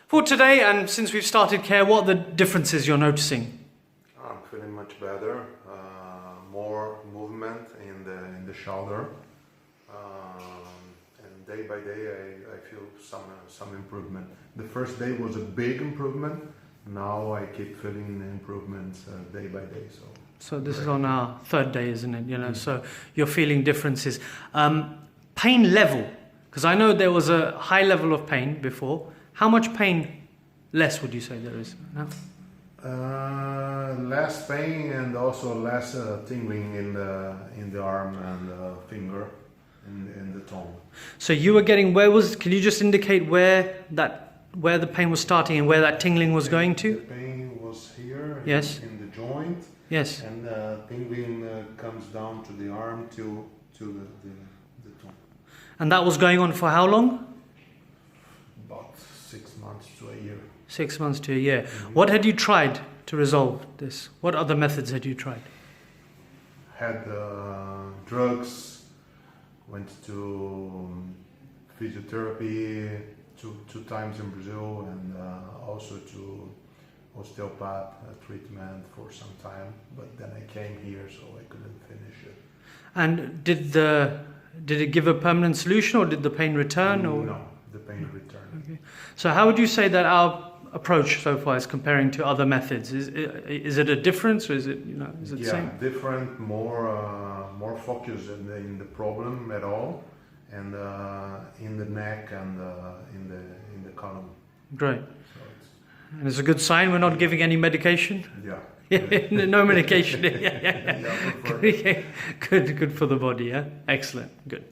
For today, and since we've started care, what are the differences you're noticing? I'm feeling much better. More movement in the shoulder, and day by day I feel some improvement. The first day was a big improvement. Now I keep feeling improvements day by day. So this is on our third day, isn't it? You know, so you're feeling differences. Pain level, because I know there was a high level of pain before. How much pain less would you say there is now? Less pain and also less tingling in the arm and finger in the tongue. So you were getting, can you just indicate where the pain was starting and where that tingling was going to? The pain was here. Yes. In the joint. Yes. And tingling comes down to the arm to the tongue. And that was going on for how long? About 6 months to a year. 6 months to a year. Mm-hmm. What had you tried to resolve this? What other methods had you tried? Had drugs, went to physiotherapy two times in Brazil, and also to osteopath treatment for some time. But then I came here, so I couldn't finish it. And did it give a permanent solution, or did the pain return? No, the pain returned. Okay. So how would you say that our approach so far is comparing to other methods? Is it a difference, or is it the same? Different, more focus in the problem at all, and in the neck and in the column. Great. And it's a good sign we're not giving any medication? Yeah. No medication. Yeah, Good for the body, yeah? Excellent, good.